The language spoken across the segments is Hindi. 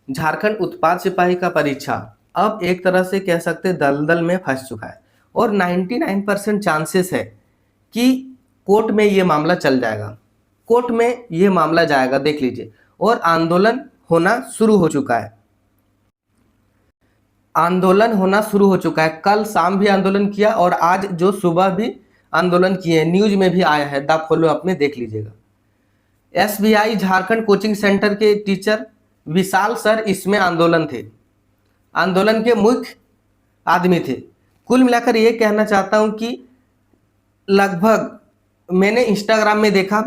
झारखंड उत्पाद सिपाही का परीक्षा अब एक तरह से कह सकते दलदल में फंस चुका है और 99% चांसेस है कि कोर्ट में ये मामला चल जाएगा। कोर्ट में ये मामला जाएगा, देख लीजिए। और आंदोलन होना शुरू हो चुका है। आंदोलन होना शुरू हो चुका है। कल शाम भी आंदोलन किया और आज जो सुबह भी आंदोलन किए, न्यूज में भी आया है, द फॉलो अप में देख लीजिएगा। एसबीआई झारखंड कोचिंग सेंटर के टीचर विशाल सर इसमें आंदोलन थे, आंदोलन के मुख्य आदमी थे। कुल मिलाकर ये कहना चाहता हूं कि लगभग मैंने इंस्टाग्राम में देखा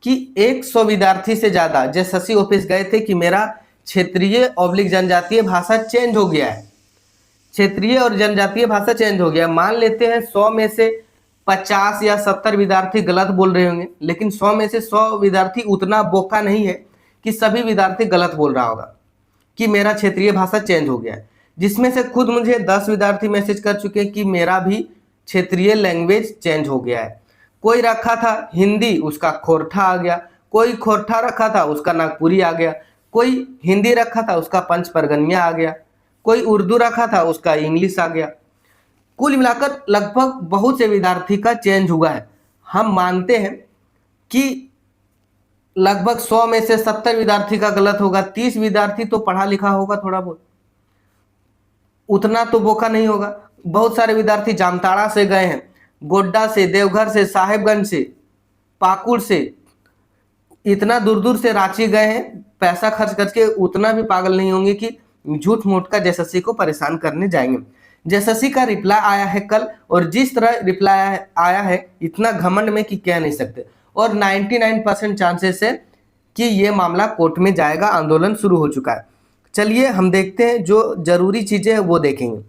कि 100 विद्यार्थी से ज़्यादा जेएसएससी ऑफिस गए थे कि मेरा क्षेत्रीय/ जनजातीय भाषा चेंज हो गया है, क्षेत्रीय और जनजातीय भाषा चेंज हो गया। मान लेते हैं 100 में से 50 या 70 विद्यार्थी गलत बोल रहे होंगे, लेकिन 100 में से 100 विद्यार्थी उतना बोका नहीं है कि सभी विद्यार्थी गलत बोल रहा होगा कि मेरा क्षेत्रीय भाषा चेंज हो गया है। जिसमें से खुद मुझे 10 विद्यार्थी मैसेज कर चुके हैं कि मेरा भी क्षेत्रीय लैंग्वेज चेंज हो गया है। कोई रखा था हिंदी, उसका खोरठा आ गया। कोई खोरठा रखा था, उसका नागपुरी आ गया। कोई हिंदी रखा था, उसका पंच परगनिया आ गया। कोई उर्दू रखा था, उसका इंग्लिश आ गया। कुल मिलाकर लगभग बहुत से विद्यार्थी का चेंज हुआ है। हम मानते हैं कि लगभग 100 में से 70 विद्यार्थी का गलत होगा। 30 विद्यार्थी तो पढ़ा लिखा होगा थोड़ा बहुत, उतना तो बोका नहीं होगा। बहुत सारे विद्यार्थी जामताड़ा से गए हैं, गोड्डा से, देवघर से, साहेबगंज से, पाकुड़ से, इतना दूर दूर से रांची गए हैं। पैसा खर्च करके उतना भी पागल नहीं होंगे कि झूठ मूठ का जेएसएससी को परेशान करने जाएंगे। जेएसएससी का रिप्लाई आया है कल, और जिस तरह रिप्लाई आया है इतना घमंड में कि कह नहीं सकते। और 99% चांसेस है कि ये मामला कोर्ट में जाएगा। आंदोलन शुरू हो चुका है। चलिए हम देखते हैं, जो जरूरी चीजें हैं वो देखेंगे।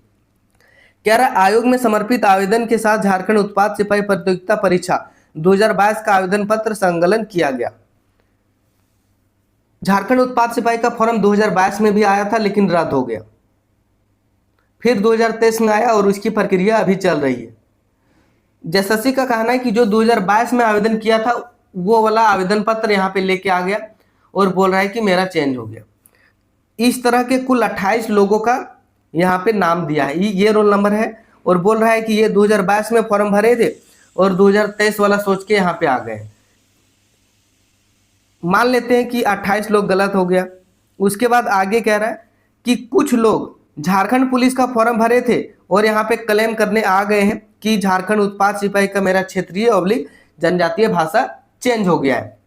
कह रहा आयोग में समर्पित आवेदन के साथ झारखंड उत्पाद सिपाही प्रतियोगिता परीक्षा 2022 का आवेदन पत्र संकलन किया गया। झारखंड उत्पाद सिपाही का फॉर्म 2022 में भी आया था, लेकिन रद्द हो गया। फिर 2023 में आया और उसकी प्रक्रिया अभी चल रही है। जेएसएससी का कहना है कि जो 2022 में आवेदन किया था वो वाला आवेदन पत्र यहाँ पे लेके आ गया और बोल रहा है कि मेरा चेंज हो गया। इस तरह के कुल 28 लोगों का यहाँ पे नाम दिया है। ये रोल नंबर है और बोल रहा है कि ये 2022 में फॉर्म भरे थे और 2023 वाला सोच के यहाँ पे आ गए। मान लेते हैं कि 28 लोग गलत हो गया। उसके बाद आगे कह रहा है कि कुछ लोग झारखंड पुलिस का फॉर्म भरे थे और यहाँ पे क्लेम करने आ गए हैं कि झारखंड उत्पाद सिपाही का मेरा क्षेत्रीय/ जनजातीय भाषा चेंज हो गया है।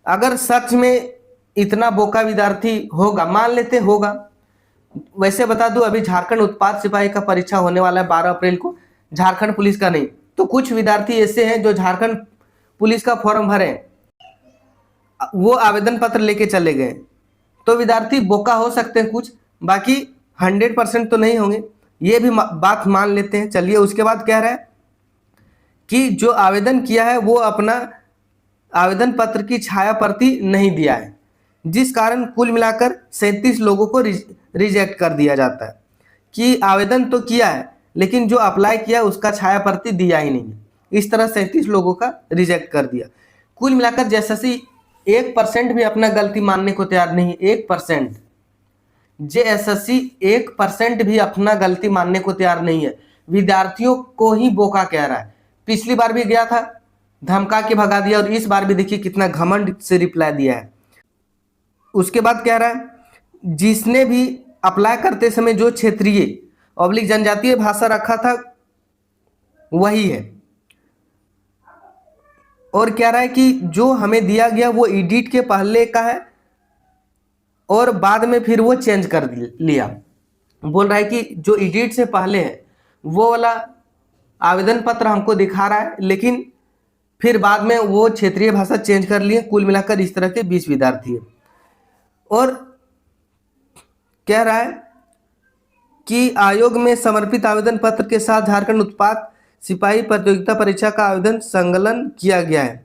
अगर सच में इतना बोका विद्यार्थी होगा, मान लेते होगा, वैसे बता दूं अभी झारखंड उत्पाद सिपाही का परीक्षा होने वाला है 12 अप्रैल को, झारखंड पुलिस का नहीं। तो कुछ विद्यार्थी ऐसे हैं जो झारखंड पुलिस का फॉर्म भरे, वो आवेदन पत्र लेके चले गए। तो विद्यार्थी बोका हो सकते हैं कुछ, बाकी 100% तो नहीं होंगे। ये भी बात मान लेते हैं। चलिए उसके बाद कह रहा है कि जो आवेदन किया है वो अपना आवेदन पत्र की छाया प्रति नहीं दिया है, जिस कारण कुल मिलाकर 37 लोगों को रिजेक्ट कर दिया जाता है कि आवेदन तो किया है लेकिन जो अप्लाई किया उसका छाया प्रति दिया ही नहीं है। इस तरह 37 लोगों का रिजेक्ट कर दिया। कुल मिलाकर जेएसएससी 1% भी अपना गलती मानने को तैयार नहीं है। 1% जेएसएससी 1% भी अपना गलती मानने को तैयार नहीं है। विद्यार्थियों को ही बोका कह रहा है। पिछली बार भी गया था, धमका के भगा दिया, और इस बार भी देखिए कितना घमंड से रिप्लाई दिया है। उसके बाद कह रहा है जिसने भी अप्लाई करते समय जो क्षेत्रीय/ जनजातीय भाषा रखा था वही है। और कह रहा है कि जो हमें दिया गया वो एडिट के पहले का है और बाद में फिर वो चेंज कर लिया। बोल रहा है कि जो एडिट से पहले है वो वाला आवेदन पत्र हमको दिखा रहा है, लेकिन फिर बाद में वो क्षेत्रीय भाषा चेंज कर लिए। कुल मिलाकर इस तरह के 20 विद्यार्थी है। और कह रहा है कि आयोग में समर्पित आवेदन पत्र के साथ झारखंड उत्पाद सिपाही प्रतियोगिता परीक्षा का आवेदन संकलन किया गया है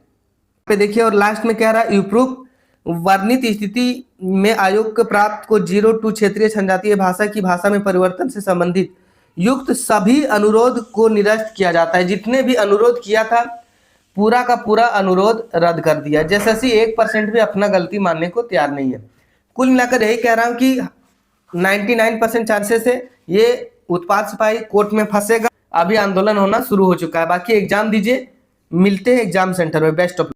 पे देखिए। और लास्ट में कह रहा है यूप्रूफ वर्णित स्थिति में आयोग के प्राप्त को 02 क्षेत्रीय जनजातीय भाषा की भाषा में परिवर्तन से संबंधित युक्त सभी अनुरोध को निरस्त किया जाता है। जितने भी अनुरोध किया था पूरा का पूरा अनुरोध रद्द कर दिया। जेएसएससी 1% भी अपना गलती मानने को तैयार नहीं है। कुल मिलाकर यही कह रहा हूं कि 99% चांसेस है ये उत्पाद सिपाही कोर्ट में फंसेगा। अभी आंदोलन होना शुरू हो चुका है। बाकी एग्जाम दीजिए, मिलते हैं एग्जाम सेंटर में। Best of